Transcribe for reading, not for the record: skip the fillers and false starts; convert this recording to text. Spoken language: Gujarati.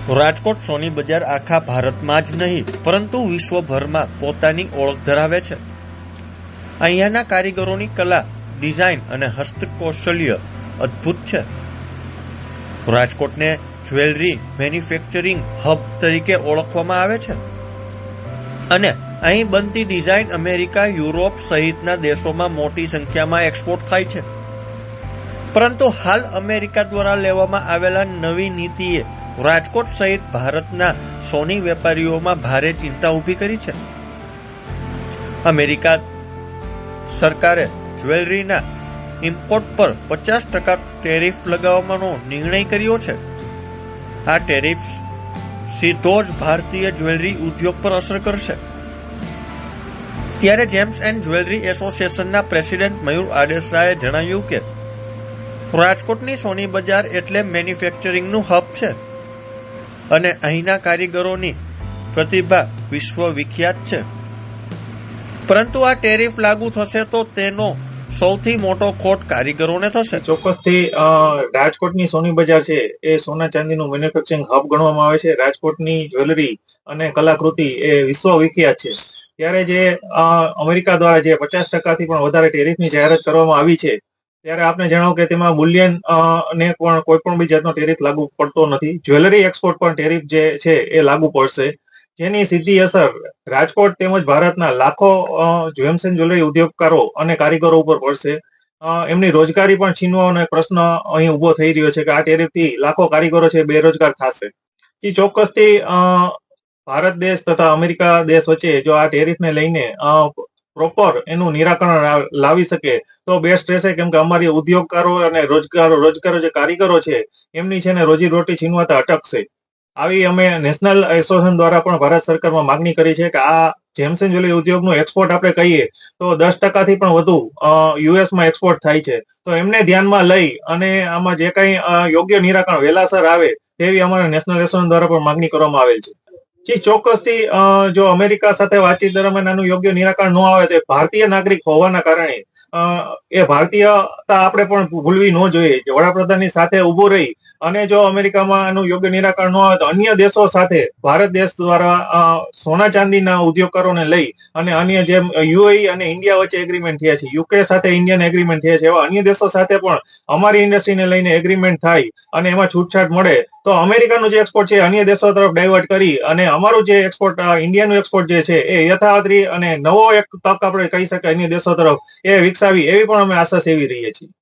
રાજકોટ સોની બજાર આખા ભારતમાં જ નહીં પરંતુ વિશ્વભરમાં પોતાની ઓળખ ધરાવે છે. અહીંયાના કારીગરોની કલા, ડિઝાઇન અને હસ્તકૌશલ્ય અદ્ભુત છે. રાજકોટને જ્વેલરી મેન્યુફેક્ચરિંગ હબ તરીકે ઓળખવામાં આવે છે અને અહીં બનતી ડિઝાઇન અમેરિકા, યુરોપ સહિતના દેશોમાં મોટી સંખ્યામાં એક્સપોર્ટ થાય છે. પરંતુ હાલ અમેરિકા દ્વારા લેવામાં આવેલા નવી નીતિએ રાજકોટ સહિત ભારતના સોની વેપારીઓમાં ભારે ચિંતા ઊભી કરી છે. અમેરિકા સરકારે જ્વેલરીના ઇમ્પોર્ટ પર 50% ટેરિફ લગાવવાનો નિર્ણય કર્યો છે. આ ટેરિફ સીધો જ ભારતીય જ્વેલરી ઉદ્યોગ પર અસર કરશે. ત્યારે જેમ્સ એન્ડ જ્વેલરી એસોસિએશનના પ્રેસિડેન્ટ મયુર આડેસરાએ જણાવ્યું કે રાજકોટની સોની બજાર એટલે મેન્યુફેક્ચરિંગનું હબ છે અને અહીંના કારીગરોની પ્રતિભા વિશ્વ વિખ્યાત છે. પરંતુ આ ટેરિફ લાગુ થશે તો તેનો સૌથી મોટો ખોટ કારીગરોને થશે. ચોક્કસથી રાજકોટની સોની બજાર છે એ સોના ચાંદીનું મેન્યુફેક્ચરિંગ હબ ગણવામાં આવે છે. રાજકોટની જ્વેલરી અને કલાકૃતિ એ વિશ્વ વિખ્યાત છે. ત્યારે જે અમેરિકા દ્વારા જે 50%થી પણ વધારે ટેરિફની જાહેરાત કરવામાં આવી છે, ત્યારે આપને જણાવો કે તેમાં બુલિયન ને પણ કોઈ પણ બી જાતનો ટેરિફ લાગુ પડતો નથી. જ્વેલરી એક્સપોર્ટ પણ ટેરિફ જે છે એ લાગુ પડશે, જેની સીધી અસર રાજકોટ તેમજ ભારતના લાખો જેમ્સ એન્ડ જ્વેલરી ઉદ્યોગકારો અને કારીગરો ઉપર પડશે. એમની રોજગારી પણ છીનવાનો પ્રશ્ન અહીં ઉભો થઈ રહ્યો છે કે આ ટેરિફથી લાખો કારીગરો છે બેરોજગાર થશે. જે ચોક્કસથી ભારત દેશ તથા અમેરિકા દેશ વચ્ચે જો આ ટેરિફને લઈને પ્રોપર એનું નિરાકરણ લાવી શકે તો બેસ્ટ રહેશે, કેમ કે અમારી ઉદ્યોગકારો અને રોજગારો જે કારીગરો છે એમની છે ને રોજીરોટી છીનવાતા અટકશે. આવી અમે નેશનલ એસોસિએશન દ્વારા પણ ભારત સરકારમાં માંગણી કરી છે કે આ જેમ્સ એન્ડ જ્વેલરી ઉદ્યોગનું એક્સપોર્ટ આપણે કહીએ તો 10%થી પણ વધુ યુએસમાં એક્સપોર્ટ થાય છે. તો એમને ધ્યાનમાં લઈ અને આમાં જે કંઈ યોગ્ય નિરાકરણ વહેલાસર આવે તેવી અમારા નેશનલ એસોસિએશન દ્વારા પણ માંગણી કરવામાં આવેલ છે. જી ચોક્કસથી જો અમેરિકા સાથે વાતચીત દરમિયાન આનું યોગ્ય નિરાકરણ ન આવે તો ભારતીય નાગરિક હોવાના કારણે એ ભારતીયતા આપણે પણ ભૂલવી ન જોઈએ. વડાપ્રધાનની સાથે ઉભું રહી અને જો અમેરિકામાં આનું યોગ્ય નિરાકરણ ન આવે તો અન્ય દેશો સાથે ભારત દેશ દ્વારા સોના ચાંદીના ઉદ્યોગકારોને લઈ અને અન્ય જેમ યુએઈ અને ઇન્ડિયા વચ્ચે એગ્રીમેન્ટ થયા છે, યુકે સાથે ઇન્ડિયન એગ્રીમેન્ટ થયા છે, એવા અન્ય દેશો સાથે પણ અમારી ઇન્ડસ્ટ્રીને લઈને એગ્રીમેન્ટ થાય અને એમાં છૂટછાટ મળે તો અમેરિકાનું જે એક્સપોર્ટ છે અન્ય દેશો તરફ ડાયવર્ટ કરી અને અમારું જે એક્સપોર્ટ ઇન્ડિયાનું એક્સપોર્ટ જે છે એ યથાવત અને નવો એક તક આપણે કહી શકાય અન્ય દેશો તરફ એ વિકસાવી એવી પણ અમે આશા સેવી રહીએ છીએ.